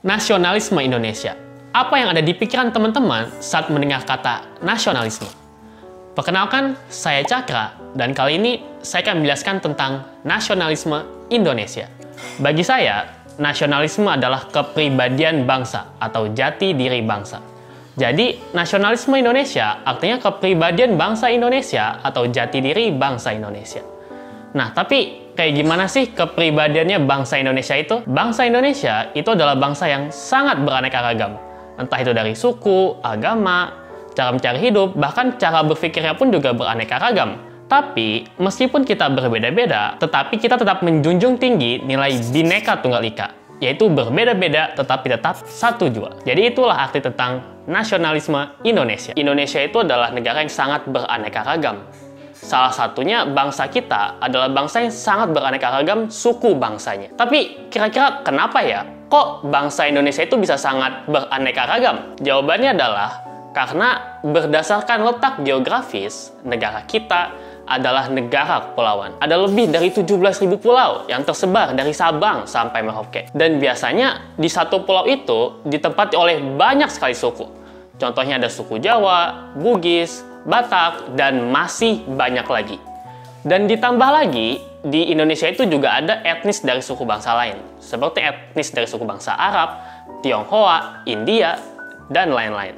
Nasionalisme Indonesia. Apa yang ada di pikiran teman-teman saat mendengar kata nasionalisme? Perkenalkan, saya Cakra, dan kali ini saya akan menjelaskan tentang nasionalisme Indonesia. Bagi saya, nasionalisme adalah kepribadian bangsa atau jati diri bangsa. Jadi, nasionalisme Indonesia artinya kepribadian bangsa Indonesia atau jati diri bangsa Indonesia. Nah, tapi kayak gimana sih kepribadiannya bangsa Indonesia itu? Bangsa Indonesia itu adalah bangsa yang sangat beraneka ragam. Entah itu dari suku, agama, cara mencari hidup, bahkan cara berpikirnya pun juga beraneka ragam. Tapi, meskipun kita berbeda-beda, tetapi kita tetap menjunjung tinggi nilai Bhinneka Tunggal Ika, yaitu berbeda-beda tetapi tetap satu jua. Jadi itulah arti tentang nasionalisme Indonesia. Indonesia itu adalah negara yang sangat beraneka ragam. Salah satunya bangsa kita adalah bangsa yang sangat beraneka ragam suku bangsanya. Tapi kira-kira kenapa ya? Kok bangsa Indonesia itu bisa sangat beraneka ragam? Jawabannya adalah karena berdasarkan letak geografis, negara kita adalah negara kepulauan. Ada lebih dari 17.000 pulau yang tersebar dari Sabang sampai Merauke. Dan biasanya di satu pulau itu ditempati oleh banyak sekali suku. Contohnya ada suku Jawa, Bugis, Batak, dan masih banyak lagi. Dan ditambah lagi, di Indonesia itu juga ada etnis dari suku bangsa lain. Seperti etnis dari suku bangsa Arab, Tionghoa, India, dan lain-lain.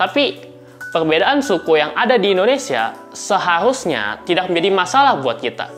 Tapi, perbedaan suku yang ada di Indonesia seharusnya tidak menjadi masalah buat kita.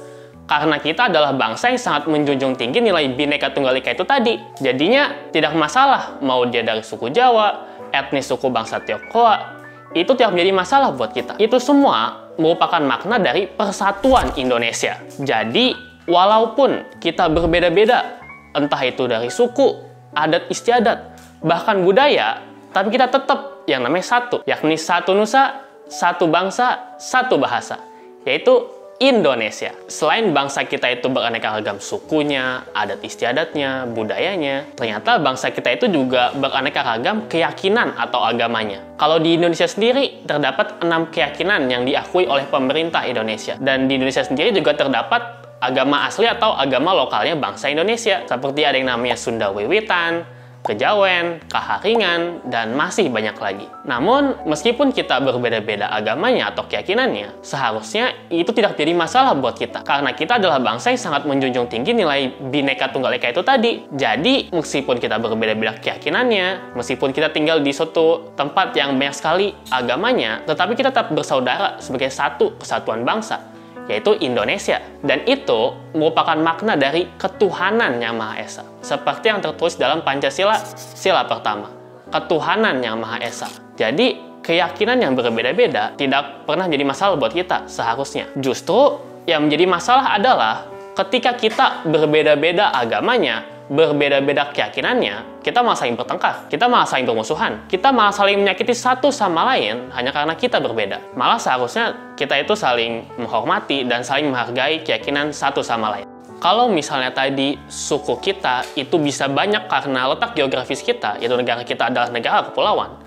Karena kita adalah bangsa yang sangat menjunjung tinggi nilai Bhinneka Tunggal Ika itu tadi. Jadinya tidak masalah mau dia dari suku Jawa, etnis suku bangsa Tionghoa, itu tidak menjadi masalah buat kita. Itu semua merupakan makna dari persatuan Indonesia. Jadi, walaupun kita berbeda-beda, entah itu dari suku, adat istiadat, bahkan budaya, tapi kita tetap yang namanya satu, yakni satu nusa, satu bangsa, satu bahasa, yaitu Indonesia. Selain bangsa kita itu beraneka ragam sukunya, adat istiadatnya, budayanya, ternyata bangsa kita itu juga beraneka ragam keyakinan atau agamanya. Kalau di Indonesia sendiri, terdapat 6 keyakinan yang diakui oleh pemerintah Indonesia. Dan di Indonesia sendiri juga terdapat agama asli atau agama lokalnya bangsa Indonesia. Seperti ada yang namanya Sunda Wiwitan, Kejawen, Kaharingan, dan masih banyak lagi. Namun, meskipun kita berbeda-beda agamanya atau keyakinannya, seharusnya itu tidak jadi masalah buat kita. Karena kita adalah bangsa yang sangat menjunjung tinggi nilai Bhinneka Tunggal Ika itu tadi. Jadi, meskipun kita berbeda-beda keyakinannya, meskipun kita tinggal di suatu tempat yang banyak sekali agamanya, tetapi kita tetap bersaudara sebagai satu kesatuan bangsa, yaitu Indonesia. Dan itu merupakan makna dari ketuhanan yang Maha Esa. Seperti yang tertulis dalam Pancasila, sila pertama. Ketuhanan yang Maha Esa. Jadi, keyakinan yang berbeda-beda tidak pernah jadi masalah buat kita seharusnya. Justru, yang menjadi masalah adalah ketika kita berbeda-beda agamanya, berbeda-beda keyakinannya, kita malah saling bertengkar, kita malah saling bermusuhan, kita malah saling menyakiti satu sama lain hanya karena kita berbeda. Malah seharusnya kita itu saling menghormati dan saling menghargai keyakinan satu sama lain. Kalau misalnya tadi suku kita itu bisa banyak karena letak geografis kita, yaitu negara kita adalah negara kepulauan,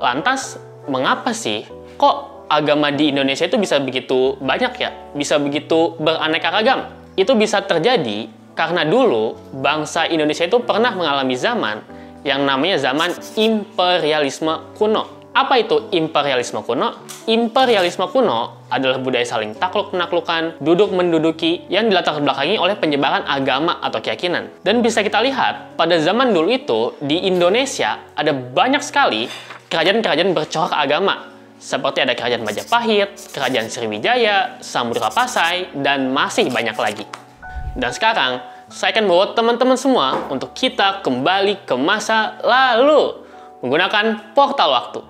lantas mengapa sih kok agama di Indonesia itu bisa begitu banyak ya? Bisa begitu beraneka ragam? Itu bisa terjadi karena dulu, bangsa Indonesia itu pernah mengalami zaman yang namanya zaman imperialisme kuno. Apa itu imperialisme kuno? Imperialisme kuno adalah budaya saling takluk-penaklukan, duduk-menduduki yang dilatar belakangi oleh penyebaran agama atau keyakinan. Dan bisa kita lihat, pada zaman dulu itu, di Indonesia ada banyak sekali kerajaan-kerajaan bercorak agama. Seperti ada kerajaan Majapahit, kerajaan Sriwijaya, Samudra Pasai, dan masih banyak lagi. Dan sekarang, saya akan bawa teman-teman semua untuk kita kembali ke masa lalu menggunakan portal waktu.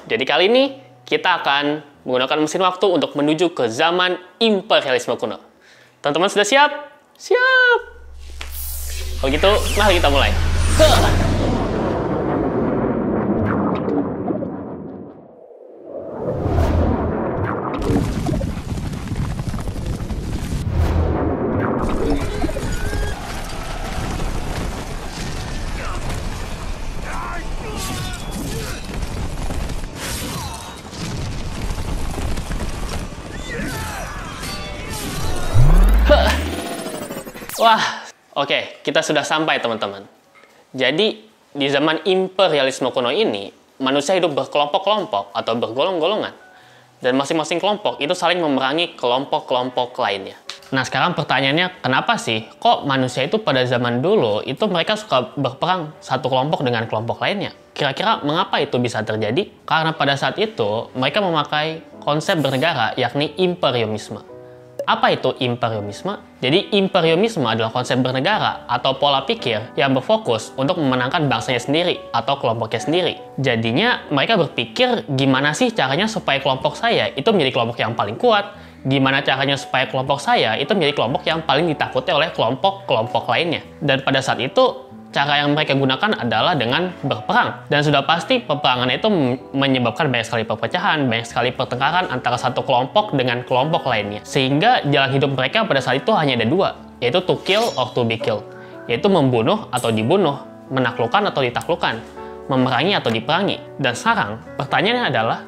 Jadi kali ini, kita akan menggunakan mesin waktu untuk menuju ke zaman imperialisme kuno. Teman-teman sudah siap? Siap! Kalau gitu, mari kita mulai. Wah, oke, kita sudah sampai teman-teman. Jadi, di zaman imperialisme kuno ini, manusia hidup berkelompok-kelompok atau bergolong-golongan. Dan masing-masing kelompok itu saling memerangi kelompok-kelompok lainnya. Nah, sekarang pertanyaannya, kenapa sih kok manusia itu pada zaman dulu itu mereka suka berperang satu kelompok dengan kelompok lainnya? Kira-kira mengapa itu bisa terjadi? Karena pada saat itu mereka memakai konsep bernegara, yakni imperiumisme. Apa itu imperiumisme? Jadi imperiumisme adalah konsep bernegara atau pola pikir yang berfokus untuk memenangkan bangsanya sendiri atau kelompoknya sendiri. Jadinya mereka berpikir gimana sih caranya supaya kelompok saya itu menjadi kelompok yang paling kuat, gimana caranya supaya kelompok saya itu menjadi kelompok yang paling ditakuti oleh kelompok-kelompok lainnya. Dan pada saat itu cara yang mereka gunakan adalah dengan berperang. Dan sudah pasti peperangan itu menyebabkan banyak sekali perpecahan, banyak sekali pertengkaran antara satu kelompok dengan kelompok lainnya. Sehingga jalan hidup mereka pada saat itu hanya ada dua, yaitu to kill or to be killed. Yaitu membunuh atau dibunuh, menaklukkan atau ditaklukkan, memerangi atau diperangi. Dan sekarang pertanyaannya adalah,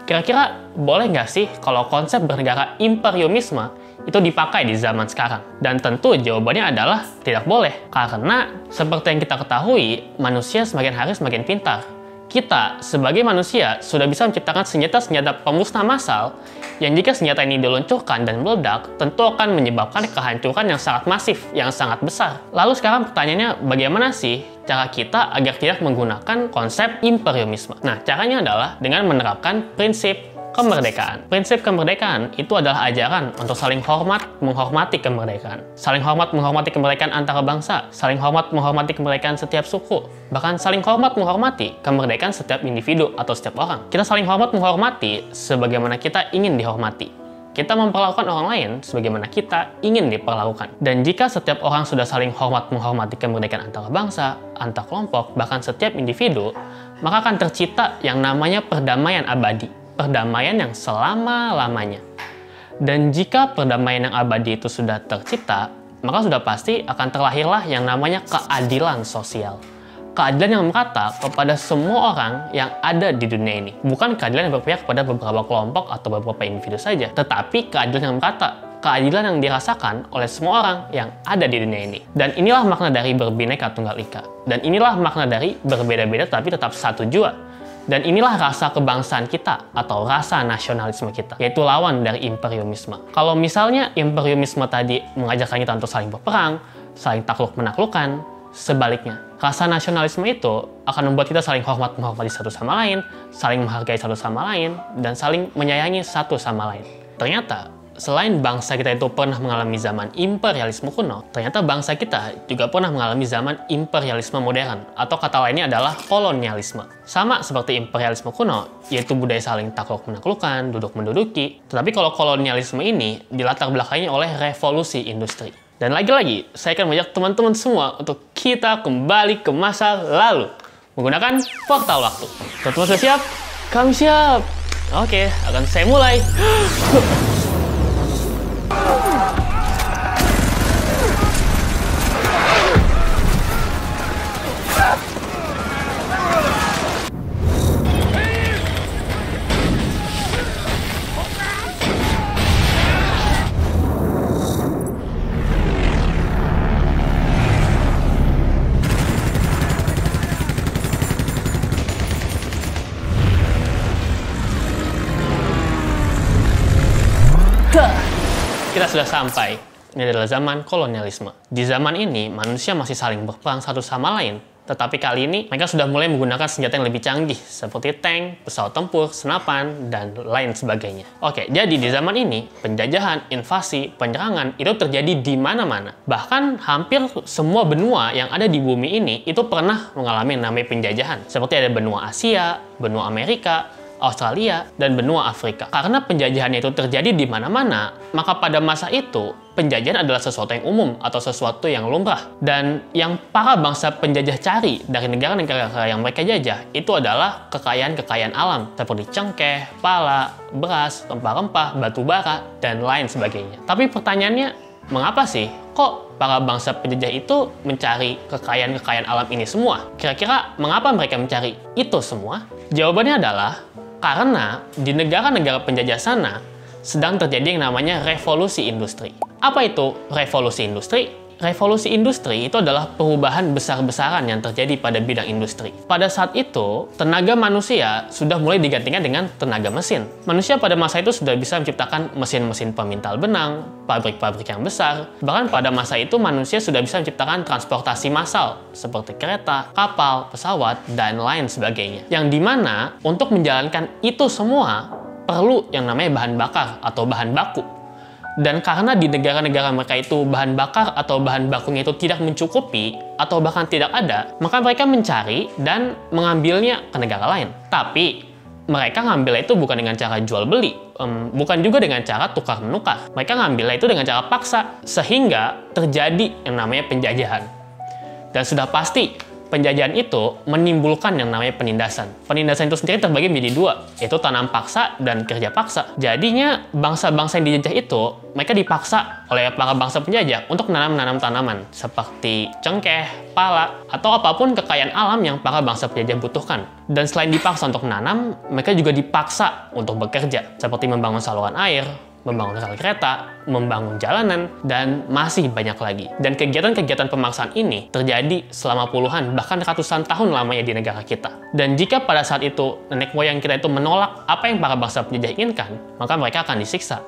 kira-kira boleh nggak sih kalau konsep bernegara imperiumisme itu dipakai di zaman sekarang? Dan tentu jawabannya adalah tidak boleh. Karena seperti yang kita ketahui, manusia semakin hari semakin pintar. Kita sebagai manusia sudah bisa menciptakan senjata-senjata pemusnah massal yang jika senjata ini diluncurkan dan meledak, tentu akan menyebabkan kehancuran yang sangat masif, yang sangat besar. Lalu sekarang pertanyaannya, bagaimana sih cara kita agar tidak menggunakan konsep imperiumisme? Nah, caranya adalah dengan menerapkan prinsip kemerdekaan. Prinsip kemerdekaan itu adalah ajaran untuk saling hormat, menghormati kemerdekaan. Saling hormat, menghormati kemerdekaan antara bangsa. Saling hormat, menghormati kemerdekaan setiap suku. Bahkan saling hormat, menghormati kemerdekaan setiap individu atau setiap orang. Kita saling hormat, menghormati sebagaimana kita ingin dihormati. Kita memperlakukan orang lain sebagaimana kita ingin diperlakukan. Dan jika setiap orang sudah saling hormat, menghormati kemerdekaan antara bangsa, antar kelompok, bahkan setiap individu, maka akan tercipta yang namanya perdamaian abadi. Perdamaian yang selama-lamanya. Dan jika perdamaian yang abadi itu sudah tercipta, maka sudah pasti akan terlahirlah yang namanya keadilan sosial. Keadilan yang merata kepada semua orang yang ada di dunia ini. Bukan keadilan yang berpihak kepada beberapa kelompok atau beberapa individu saja, tetapi keadilan yang merata. Keadilan yang dirasakan oleh semua orang yang ada di dunia ini. Dan inilah makna dari berbineka tunggal ika. Dan inilah makna dari berbeda-beda tapi tetap satu jua. Dan inilah rasa kebangsaan kita atau rasa nasionalisme kita, yaitu lawan dari imperiumisme. Kalau misalnya imperiumisme tadi mengajarkan kita untuk saling berperang, saling takluk-menaklukkan, sebaliknya, rasa nasionalisme itu akan membuat kita saling hormat menghormati satu sama lain, saling menghargai satu sama lain, dan saling menyayangi satu sama lain. Ternyata, selain bangsa kita itu pernah mengalami zaman imperialisme kuno, ternyata bangsa kita juga pernah mengalami zaman imperialisme modern, atau kata lainnya adalah kolonialisme. Sama seperti imperialisme kuno, yaitu budaya saling takluk-menaklukkan, duduk-menduduki. Tetapi kalau kolonialisme ini dilatar belakangi oleh revolusi industri. Dan lagi-lagi, saya akan mengajak teman-teman semua untuk kita kembali ke masa lalu menggunakan portal waktu. Teman-teman sudah siap? Kami siap! Oke, akan saya mulai. Kita sudah sampai. Ini adalah zaman kolonialisme. Di zaman ini, manusia masih saling berperang satu sama lain. Tetapi kali ini, mereka sudah mulai menggunakan senjata yang lebih canggih, seperti tank, pesawat tempur, senapan, dan lain sebagainya. Oke, jadi di zaman ini, penjajahan, invasi, penyerangan, itu terjadi di mana-mana. Bahkan hampir semua benua yang ada di bumi ini, itu pernah mengalami yang namanya penjajahan. Seperti ada benua Asia, benua Amerika, Australia, dan benua Afrika. Karena penjajahannya itu terjadi di mana-mana, maka pada masa itu, penjajahan adalah sesuatu yang umum atau sesuatu yang lumrah. Dan yang para bangsa penjajah cari dari negara-negara yang mereka jajah, itu adalah kekayaan-kekayaan alam, seperti cengkeh, pala, beras, rempah-rempah, batu bara, dan lain sebagainya. Tapi pertanyaannya, mengapa sih kok para bangsa penjajah itu mencari kekayaan-kekayaan alam ini semua? Kira-kira mengapa mereka mencari itu semua? Jawabannya adalah karena di negara-negara penjajah sana sedang terjadi yang namanya revolusi industri. Apa itu revolusi industri? revolusi industri itu adalah perubahan besar-besaran yang terjadi pada bidang industri. Pada saat itu, tenaga manusia sudah mulai digantikan dengan tenaga mesin. Manusia pada masa itu sudah bisa menciptakan mesin-mesin pemintal benang, pabrik-pabrik yang besar. Bahkan pada masa itu manusia sudah bisa menciptakan transportasi massal seperti kereta, kapal, pesawat, dan lain sebagainya. Yang dimana untuk menjalankan itu semua perlu yang namanya bahan bakar atau bahan baku. Dan karena di negara-negara mereka itu bahan bakar atau bahan bakunya itu tidak mencukupi atau bahkan tidak ada, maka mereka mencari dan mengambilnya ke negara lain. Tapi mereka ngambilnya itu bukan dengan cara jual beli, bukan juga dengan cara tukar-menukar. Mereka ngambilnya itu dengan cara paksa, sehingga terjadi yang namanya penjajahan. Dan sudah pasti penjajahan itu menimbulkan yang namanya penindasan. Penindasan itu sendiri terbagi menjadi dua, yaitu tanam paksa dan kerja paksa. Jadinya bangsa-bangsa yang dijajah itu, mereka dipaksa oleh para bangsa penjajah untuk menanam tanaman seperti cengkeh, pala, atau apapun kekayaan alam yang para bangsa penjajah butuhkan. Dan selain dipaksa untuk menanam, mereka juga dipaksa untuk bekerja, seperti membangun saluran air, membangun rel kereta, membangun jalanan, dan masih banyak lagi. Dan kegiatan-kegiatan pemaksaan ini terjadi selama puluhan, bahkan ratusan tahun lamanya di negara kita. Dan jika pada saat itu nenek moyang kita itu menolak apa yang para bangsa penjajah inginkan, maka mereka akan disiksa,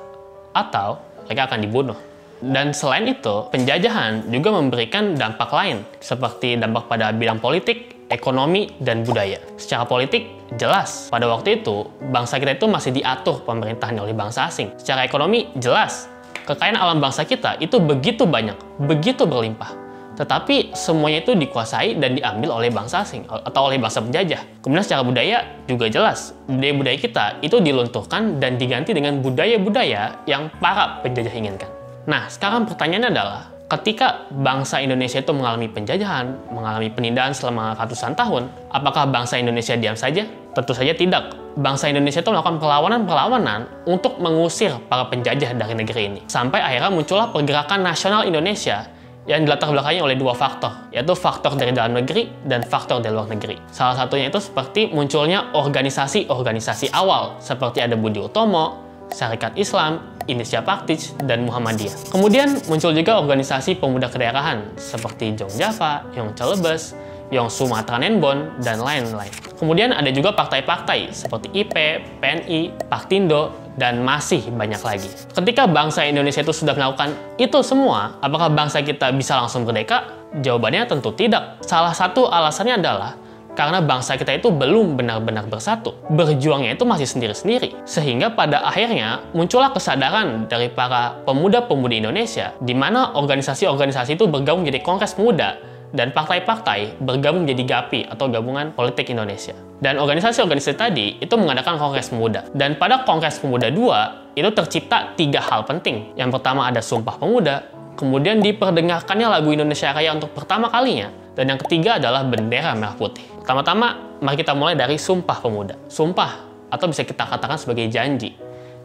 atau mereka akan dibunuh. Dan selain itu, penjajahan juga memberikan dampak lain, seperti dampak pada bidang politik, ekonomi, dan budaya. Secara politik, jelas, pada waktu itu, bangsa kita itu masih diatur pemerintahannya oleh bangsa asing. Secara ekonomi, jelas, kekayaan alam bangsa kita itu begitu banyak, begitu berlimpah. Tetapi semuanya itu dikuasai dan diambil oleh bangsa asing atau oleh bangsa penjajah. Kemudian secara budaya juga jelas, budaya-budaya kita itu dilunturkan dan diganti dengan budaya-budaya yang para penjajah inginkan. Nah, sekarang pertanyaannya adalah, ketika bangsa Indonesia itu mengalami penjajahan, mengalami penindasan selama ratusan tahun, apakah bangsa Indonesia diam saja? Tentu saja tidak. Bangsa Indonesia itu melakukan perlawanan-perlawanan untuk mengusir para penjajah dari negeri ini. Sampai akhirnya muncullah pergerakan nasional Indonesia yang dilatar belakangi oleh dua faktor, yaitu faktor dari dalam negeri dan faktor dari luar negeri. Salah satunya itu seperti munculnya organisasi-organisasi awal, seperti ada Budi Utomo, Syarikat Islam, Indonesia Praktis, dan Muhammadiyah. Kemudian muncul juga organisasi pemuda kedaerahan seperti Jong Java, Yong Celebes, Yong Sumatera Nenbon, dan lain-lain. Kemudian ada juga partai-partai seperti IP, PNI, Paktindo, dan masih banyak lagi. Ketika bangsa Indonesia itu sudah melakukan itu semua, apakah bangsa kita bisa langsung merdeka? Jawabannya tentu tidak. Salah satu alasannya adalah karena bangsa kita itu belum benar-benar bersatu. Berjuangnya itu masih sendiri-sendiri. Sehingga pada akhirnya muncullah kesadaran dari para pemuda-pemudi Indonesia, di mana organisasi-organisasi itu bergabung menjadi Kongres Muda, dan partai-partai bergabung menjadi GAPI atau Gabungan Politik Indonesia. Dan organisasi-organisasi tadi itu mengadakan Kongres Pemuda. Dan pada Kongres Pemuda II, itu tercipta 3 hal penting. Yang pertama ada Sumpah Pemuda, kemudian diperdengarkannya lagu Indonesia Raya untuk pertama kalinya, dan yang ketiga adalah bendera merah putih. Pertama-tama, mari kita mulai dari Sumpah Pemuda. Sumpah, atau bisa kita katakan sebagai janji.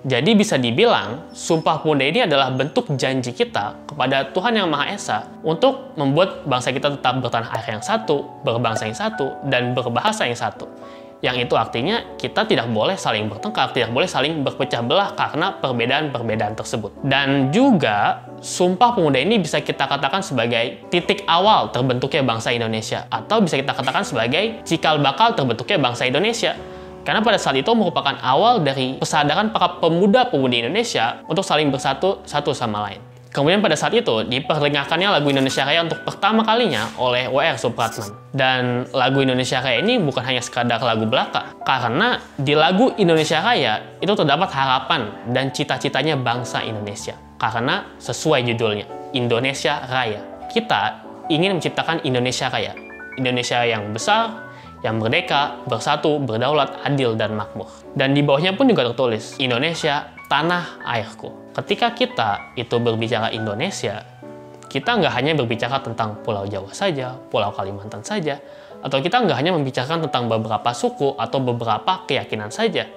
Jadi bisa dibilang, Sumpah Pemuda ini adalah bentuk janji kita kepada Tuhan Yang Maha Esa untuk membuat bangsa kita tetap bertanah air yang satu, berbangsa yang satu, dan berbahasa yang satu. Yang itu artinya kita tidak boleh saling bertengkar, tidak boleh saling berpecah belah karena perbedaan-perbedaan tersebut. Dan juga, Sumpah Pemuda ini bisa kita katakan sebagai titik awal terbentuknya bangsa Indonesia, atau bisa kita katakan sebagai cikal bakal terbentuknya bangsa Indonesia. Karena pada saat itu merupakan awal dari kesadaran para pemuda-pemudi Indonesia untuk saling bersatu satu sama lain. Kemudian pada saat itu diperdengarkannya lagu Indonesia Raya untuk pertama kalinya oleh W.R. Supratman. Dan lagu Indonesia Raya ini bukan hanya sekadar lagu belaka, karena di lagu Indonesia Raya itu terdapat harapan dan cita-citanya bangsa Indonesia. Karena sesuai judulnya, Indonesia Raya. Kita ingin menciptakan Indonesia Raya. Indonesia yang besar, yang merdeka, bersatu, berdaulat, adil, dan makmur. Dan di bawahnya pun juga tertulis, Indonesia, tanah airku. Ketika kita itu berbicara Indonesia, kita nggak hanya berbicara tentang Pulau Jawa saja, Pulau Kalimantan saja, atau kita nggak hanya membicarakan tentang beberapa suku atau beberapa keyakinan saja.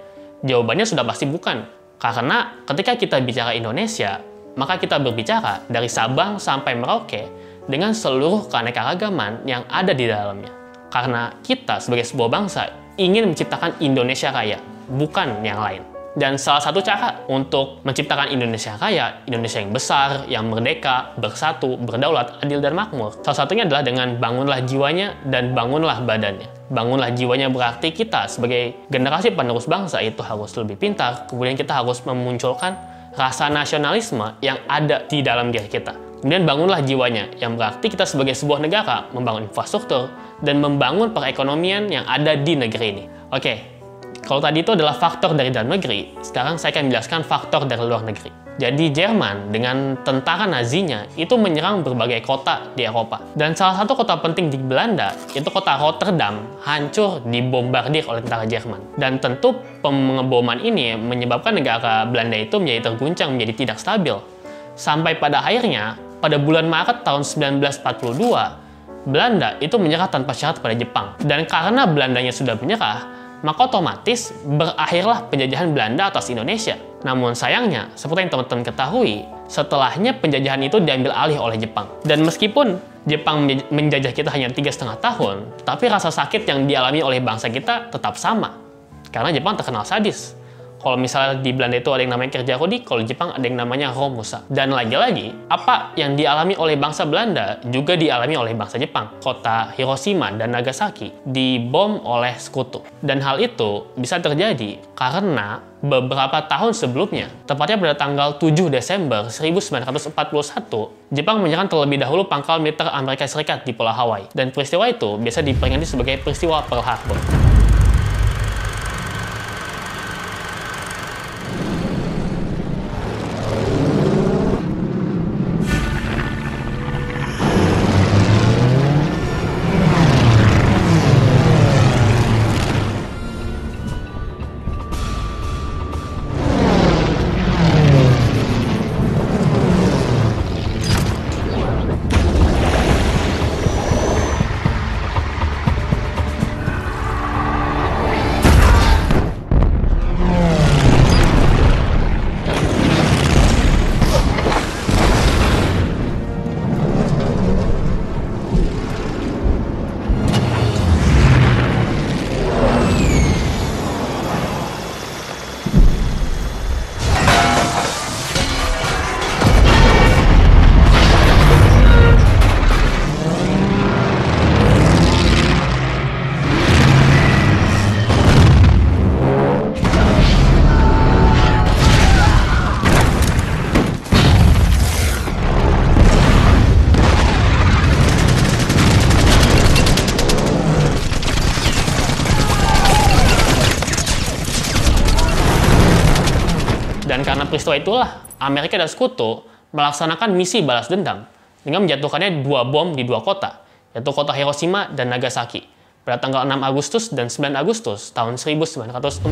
Jawabannya sudah pasti bukan. Karena ketika kita bicara Indonesia, maka kita berbicara dari Sabang sampai Merauke dengan seluruh keanekaragaman yang ada di dalamnya. Karena kita sebagai sebuah bangsa ingin menciptakan Indonesia Raya, bukan yang lain. Dan salah satu cara untuk menciptakan Indonesia kaya, Indonesia yang besar, yang merdeka, bersatu, berdaulat, adil, dan makmur, salah satunya adalah dengan bangunlah jiwanya dan bangunlah badannya. Bangunlah jiwanya berarti kita sebagai generasi penerus bangsa itu harus lebih pintar, kemudian kita harus memunculkan rasa nasionalisme yang ada di dalam diri kita. Kemudian bangunlah jiwanya, yang berarti kita sebagai sebuah negara membangun infrastruktur dan membangun perekonomian yang ada di negeri ini. Oke. Kalau tadi itu adalah faktor dari dalam negeri, sekarang saya akan menjelaskan faktor dari luar negeri. Jadi Jerman dengan tentara Nazinya itu menyerang berbagai kota di Eropa. Dan salah satu kota penting di Belanda, itu kota Rotterdam, hancur dibombardir oleh tentara Jerman. Dan tentu pengeboman ini menyebabkan negara Belanda itu menjadi terguncang, menjadi tidak stabil. Sampai pada akhirnya, pada bulan Maret tahun 1942, Belanda itu menyerah tanpa syarat pada Jepang. Dan karena Belandanya sudah menyerah, maka otomatis berakhirlah penjajahan Belanda atas Indonesia. Namun sayangnya, seperti yang teman-teman ketahui, setelahnya penjajahan itu diambil alih oleh Jepang. Dan meskipun Jepang menjajah kita hanya 3,5 tahun, tapi rasa sakit yang dialami oleh bangsa kita tetap sama. Karena Jepang terkenal sadis. Kalau misalnya di Belanda itu ada yang namanya kerja rodi, kalau di Jepang ada yang namanya romusa. Dan lagi-lagi, apa yang dialami oleh bangsa Belanda juga dialami oleh bangsa Jepang. Kota Hiroshima dan Nagasaki dibom oleh sekutu. Dan hal itu bisa terjadi karena beberapa tahun sebelumnya, tepatnya pada tanggal 7 Desember 1941, Jepang menyerang terlebih dahulu pangkal militer Amerika Serikat di Pulau Hawaii. Dan peristiwa itu biasa diperingati sebagai peristiwa Pearl Harbor. Dan karena peristiwa itulah, Amerika dan Sekutu melaksanakan misi balas dendam dengan menjatuhkannya 2 bom di 2 kota, yaitu kota Hiroshima dan Nagasaki, pada tanggal 6 Agustus dan 9 Agustus tahun 1945.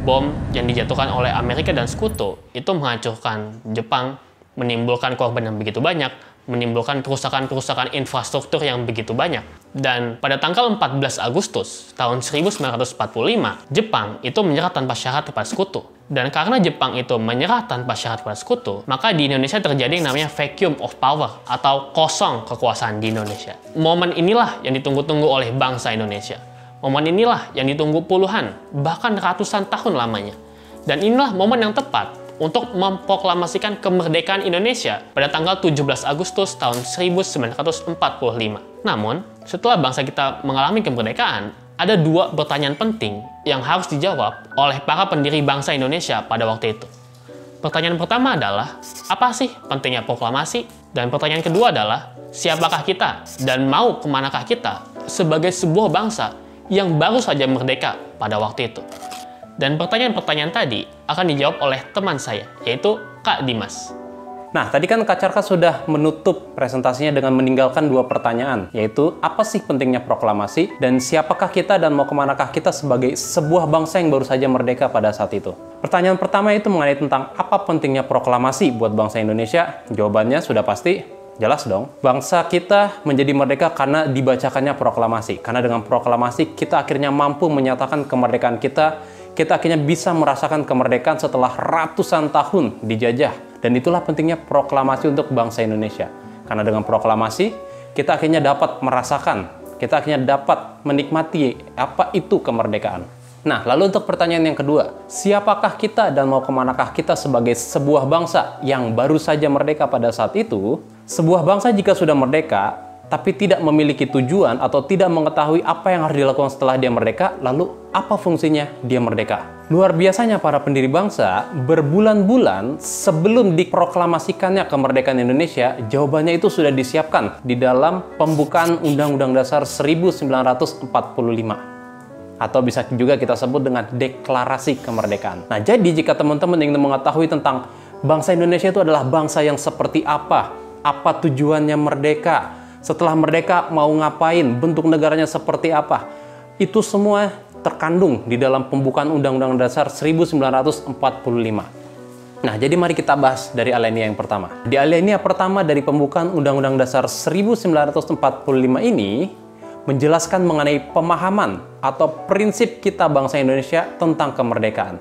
Bom yang dijatuhkan oleh Amerika dan Sekutu itu menghancurkan Jepang, menimbulkan korban yang begitu banyak, menimbulkan kerusakan-kerusakan infrastruktur yang begitu banyak. Dan pada tanggal 14 Agustus tahun 1945, Jepang itu menyerah tanpa syarat kepada Sekutu. Dan karena Jepang itu menyerah tanpa syarat kepada sekutu, maka di Indonesia terjadi yang namanya vacuum of power atau kosong kekuasaan di Indonesia. Momen inilah yang ditunggu-tunggu oleh bangsa Indonesia. Momen inilah yang ditunggu puluhan, bahkan ratusan tahun lamanya. Dan inilah momen yang tepat untuk memproklamasikan kemerdekaan Indonesia pada tanggal 17 Agustus tahun 1945. Namun, setelah bangsa kita mengalami kemerdekaan, ada dua pertanyaan penting yang harus dijawab oleh para pendiri bangsa Indonesia pada waktu itu. Pertanyaan pertama adalah, apa sih pentingnya proklamasi? Dan pertanyaan kedua adalah, siapakah kita dan mau kemanakah kita sebagai sebuah bangsa yang baru saja merdeka pada waktu itu? Dan pertanyaan-pertanyaan tadi akan dijawab oleh teman saya, yaitu Kak Dimas. Nah, tadi kan Kak Carka sudah menutup presentasinya dengan meninggalkan dua pertanyaan, yaitu apa sih pentingnya proklamasi, dan siapakah kita dan mau kemanakah kita sebagai sebuah bangsa yang baru saja merdeka pada saat itu. Pertanyaan pertama itu mengenai tentang apa pentingnya proklamasi buat bangsa Indonesia. Jawabannya sudah pasti, jelas dong. Bangsa kita menjadi merdeka karena dibacakannya proklamasi. Karena dengan proklamasi kita akhirnya mampu menyatakan kemerdekaan kita akhirnya bisa merasakan kemerdekaan setelah ratusan tahun dijajah. Dan itulah pentingnya proklamasi untuk bangsa Indonesia. Karena dengan proklamasi, kita akhirnya dapat merasakan, kita akhirnya dapat menikmati apa itu kemerdekaan. Nah, lalu untuk pertanyaan yang kedua, siapakah kita dan mau kemanakah kita sebagai sebuah bangsa yang baru saja merdeka pada saat itu? Sebuah bangsa jika sudah merdeka, tapi tidak memiliki tujuan atau tidak mengetahui apa yang harus dilakukan setelah dia merdeka, lalu apa fungsinya dia merdeka? Luar biasanya para pendiri bangsa, berbulan-bulan sebelum diproklamasikannya kemerdekaan Indonesia, jawabannya itu sudah disiapkan di dalam pembukaan Undang-Undang Dasar 1945. Atau bisa juga kita sebut dengan Deklarasi Kemerdekaan. Nah, jadi jika teman-teman ingin mengetahui tentang bangsa Indonesia itu adalah bangsa yang seperti apa tujuannya merdeka, setelah merdeka mau ngapain, bentuk negaranya seperti apa, itu semua terkandung di dalam pembukaan Undang-Undang Dasar 1945. Nah, jadi mari kita bahas dari alinea yang pertama. Di alinea pertama dari pembukaan Undang-Undang Dasar 1945 ini menjelaskan mengenai pemahaman atau prinsip kita bangsa Indonesia tentang kemerdekaan.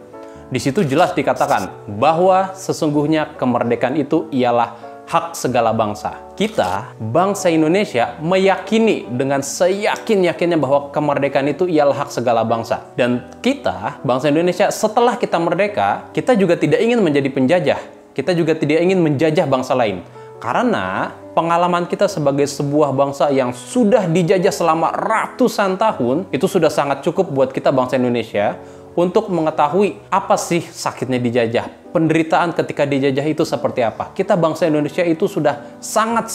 Di situ jelas dikatakan bahwa sesungguhnya kemerdekaan itu ialah hak segala bangsa. Kita, bangsa Indonesia, meyakini dengan seyakin-yakinnya bahwa kemerdekaan itu ialah hak segala bangsa. Dan kita, bangsa Indonesia, setelah kita merdeka, kita juga tidak ingin menjadi penjajah. Kita juga tidak ingin menjajah bangsa lain. Karena pengalaman kita sebagai sebuah bangsa yang sudah dijajah selama ratusan tahun, itu sudah sangat cukup buat kita bangsa Indonesia untuk mengetahui apa sih sakitnya dijajah, penderitaan ketika dijajah itu seperti apa. Kita bangsa Indonesia itu sudah sangat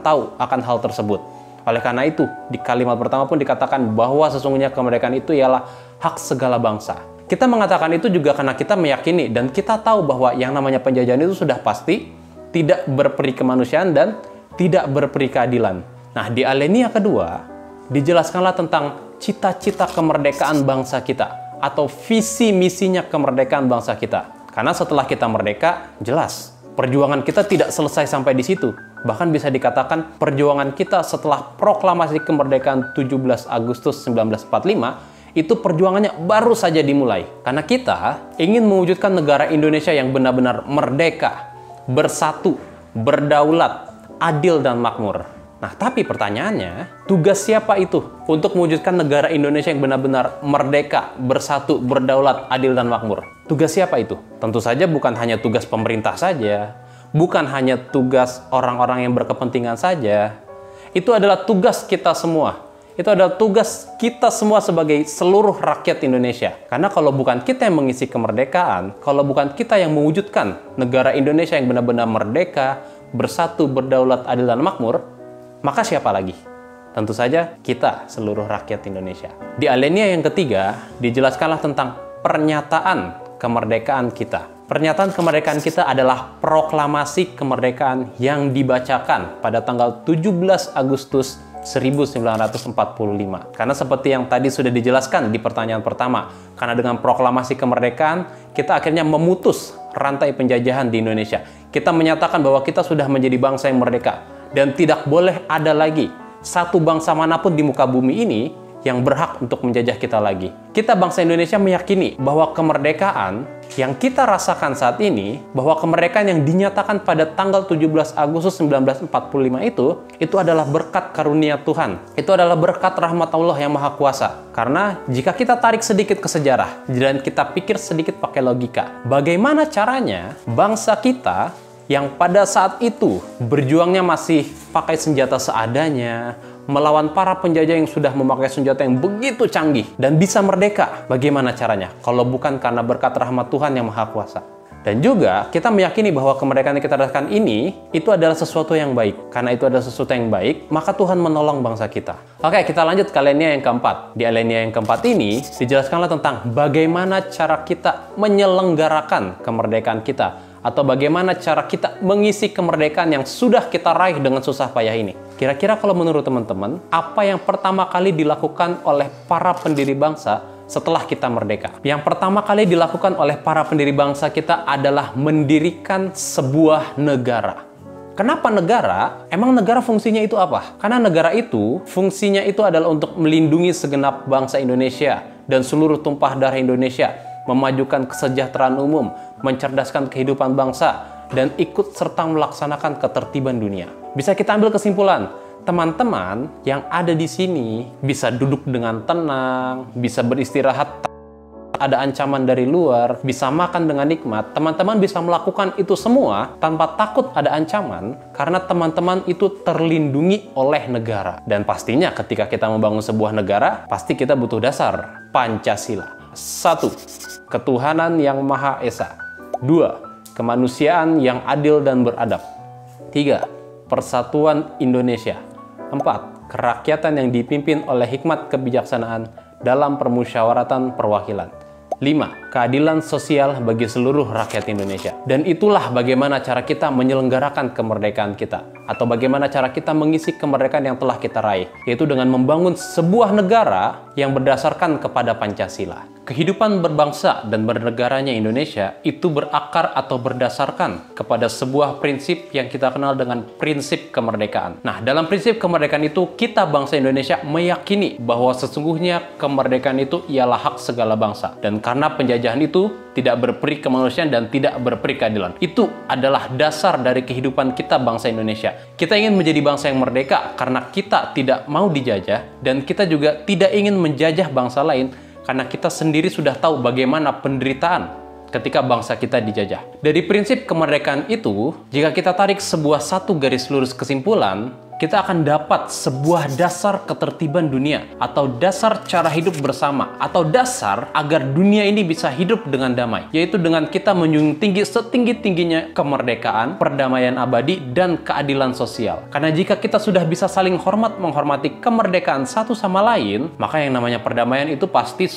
tahu akan hal tersebut. Oleh karena itu, di kalimat pertama pun dikatakan bahwa sesungguhnya kemerdekaan itu ialah hak segala bangsa. Kita mengatakan itu juga karena kita meyakini dan kita tahu bahwa yang namanya penjajahan itu sudah pasti tidak berperi kemanusiaan dan tidak berperi keadilan. Nah, di alinea kedua, dijelaskanlah tentang cita-cita kemerdekaan bangsa kita atau visi misinya kemerdekaan bangsa kita. Karena setelah kita merdeka, jelas perjuangan kita tidak selesai sampai di situ. Bahkan bisa dikatakan perjuangan kita setelah proklamasi kemerdekaan 17 Agustus 1945 itu perjuangannya baru saja dimulai. Karena kita ingin mewujudkan negara Indonesia yang benar-benar merdeka, bersatu, berdaulat, adil dan makmur. Nah, tapi pertanyaannya, tugas siapa itu untuk mewujudkan negara Indonesia yang benar-benar merdeka, bersatu, berdaulat, adil, dan makmur? Tugas siapa itu? Tentu saja bukan hanya tugas pemerintah saja, bukan hanya tugas orang-orang yang berkepentingan saja. Itu adalah tugas kita semua. Itu adalah tugas kita semua sebagai seluruh rakyat Indonesia. Karena kalau bukan kita yang mengisi kemerdekaan, kalau bukan kita yang mewujudkan negara Indonesia yang benar-benar merdeka, bersatu, berdaulat, adil, dan makmur, maka siapa lagi? Tentu saja kita, seluruh rakyat Indonesia. Di alinea yang ketiga, dijelaskanlah tentang pernyataan kemerdekaan kita. Pernyataan kemerdekaan kita adalah proklamasi kemerdekaan yang dibacakan pada tanggal 17 Agustus 1945. Karena seperti yang tadi sudah dijelaskan di pertanyaan pertama, karena dengan proklamasi kemerdekaan, kita akhirnya memutus rantai penjajahan di Indonesia. Kita menyatakan bahwa kita sudah menjadi bangsa yang merdeka. Dan tidak boleh ada lagi satu bangsa manapun di muka bumi ini yang berhak untuk menjajah kita lagi. Kita bangsa Indonesia meyakini bahwa kemerdekaan yang kita rasakan saat ini, bahwa kemerdekaan yang dinyatakan pada tanggal 17 Agustus 1945 itu adalah berkat karunia Tuhan. Itu adalah berkat rahmat Allah yang Maha Kuasa. Karena jika kita tarik sedikit ke sejarah dan kita pikir sedikit pakai logika, bagaimana caranya bangsa kita yang pada saat itu berjuangnya masih pakai senjata seadanya, melawan para penjajah yang sudah memakai senjata yang begitu canggih dan bisa merdeka. Bagaimana caranya? Kalau bukan karena berkat rahmat Tuhan yang Maha Kuasa. Dan juga kita meyakini bahwa kemerdekaan yang kita rasakan ini itu adalah sesuatu yang baik. Karena itu adalah sesuatu yang baik, maka Tuhan menolong bangsa kita. Oke, kita lanjut ke alinea yang keempat. Di alinea yang keempat ini dijelaskanlah tentang bagaimana cara kita menyelenggarakan kemerdekaan kita, atau bagaimana cara kita mengisi kemerdekaan yang sudah kita raih dengan susah payah ini. Kira-kira kalau menurut teman-teman, apa yang pertama kali dilakukan oleh para pendiri bangsa setelah kita merdeka? Yang pertama kali dilakukan oleh para pendiri bangsa kita adalah mendirikan sebuah negara. Kenapa negara? Emang negara fungsinya itu apa? Karena negara itu, fungsinya itu adalah untuk melindungi segenap bangsa Indonesia dan seluruh tumpah darah Indonesia, memajukan kesejahteraan umum, mencerdaskan kehidupan bangsa, dan ikut serta melaksanakan ketertiban dunia. Bisa kita ambil kesimpulan, teman-teman yang ada di sini bisa duduk dengan tenang, bisa beristirahat, ada ancaman dari luar, bisa makan dengan nikmat. Teman-teman bisa melakukan itu semua tanpa takut ada ancaman, karena teman-teman itu terlindungi oleh negara. Dan pastinya ketika kita membangun sebuah negara, pasti kita butuh dasar, Pancasila. 1. Ketuhanan yang Maha Esa. 2. Kemanusiaan yang adil dan beradab. 3. Persatuan Indonesia. 4. Kerakyatan yang dipimpin oleh hikmat kebijaksanaan dalam permusyawaratan perwakilan. 5. Keadilan sosial bagi seluruh rakyat Indonesia. Dan itulah bagaimana cara kita menyelenggarakan kemerdekaan kita, atau bagaimana cara kita mengisi kemerdekaan yang telah kita raih, yaitu dengan membangun sebuah negara yang berdasarkan kepada Pancasila. Kehidupan berbangsa dan bernegaranya Indonesia itu berakar atau berdasarkan kepada sebuah prinsip yang kita kenal dengan prinsip kemerdekaan. Nah, dalam prinsip kemerdekaan itu, kita bangsa Indonesia meyakini bahwa sesungguhnya kemerdekaan itu ialah hak segala bangsa. Dan karena penjajahan itu tidak berperi kemanusiaan dan tidak berperi keadilan. Itu adalah dasar dari kehidupan kita bangsa Indonesia. Kita ingin menjadi bangsa yang merdeka karena kita tidak mau dijajah, dan kita juga tidak ingin menjajah bangsa lain karena kita sendiri sudah tahu bagaimana penderitaan ketika bangsa kita dijajah. Dari prinsip kemerdekaan itu, jika kita tarik sebuah satu garis lurus kesimpulan, kita akan dapat sebuah dasar ketertiban dunia, atau dasar cara hidup bersama, atau dasar agar dunia ini bisa hidup dengan damai, yaitu dengan kita menjunjung tinggi setinggi-tingginya kemerdekaan, perdamaian abadi, dan keadilan sosial. Karena jika kita sudah bisa saling menghormati kemerdekaan satu sama lain, maka yang namanya perdamaian itu pasti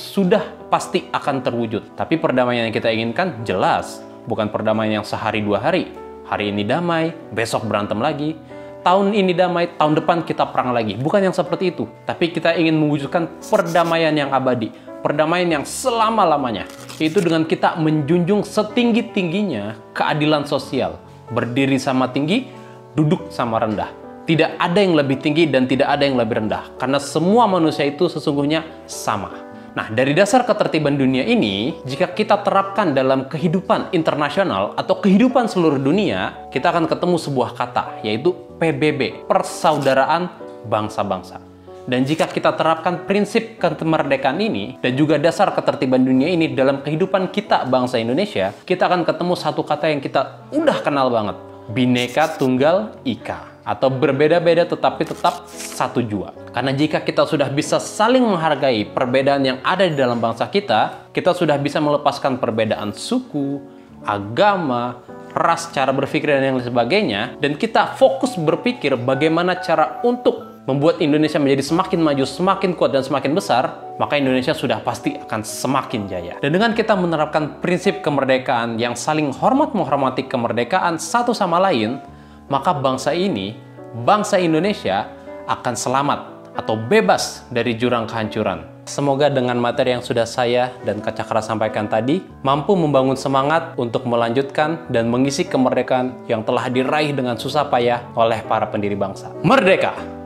akan terwujud. Tapi perdamaian yang kita inginkan jelas bukan perdamaian yang sehari dua hari. Hari ini damai, besok berantem lagi. Tahun ini damai, tahun depan kita perang lagi. Bukan yang seperti itu. Tapi kita ingin mewujudkan perdamaian yang abadi. Perdamaian yang selama-lamanya. Yaitu dengan kita menjunjung setinggi-tingginya keadilan sosial. Berdiri sama tinggi, duduk sama rendah. Tidak ada yang lebih tinggi dan tidak ada yang lebih rendah. Karena semua manusia itu sesungguhnya sama. Nah, dari dasar ketertiban dunia ini, jika kita terapkan dalam kehidupan internasional atau kehidupan seluruh dunia, kita akan ketemu sebuah kata, yaitu PBB, Persaudaraan Bangsa-Bangsa. Dan jika kita terapkan prinsip kemerdekaan ini, dan juga dasar ketertiban dunia ini dalam kehidupan kita bangsa Indonesia, kita akan ketemu satu kata yang kita udah kenal banget. Bhinneka Tunggal Ika. Atau berbeda-beda tetapi tetap satu jua. Karena jika kita sudah bisa saling menghargai perbedaan yang ada di dalam bangsa kita, kita sudah bisa melepaskan perbedaan suku, agama, ras, cara berpikir, dan yang lain sebagainya. Dan kita fokus berpikir bagaimana cara untuk membuat Indonesia menjadi semakin maju, semakin kuat, dan semakin besar, maka Indonesia sudah pasti akan semakin jaya. Dan dengan kita menerapkan prinsip kemerdekaan yang saling menghormati kemerdekaan satu sama lain, maka bangsa ini, bangsa Indonesia, akan selamat atau bebas dari jurang kehancuran. Semoga dengan materi yang sudah saya dan Kak Cakra sampaikan tadi, mampu membangun semangat untuk melanjutkan dan mengisi kemerdekaan yang telah diraih dengan susah payah oleh para pendiri bangsa. Merdeka!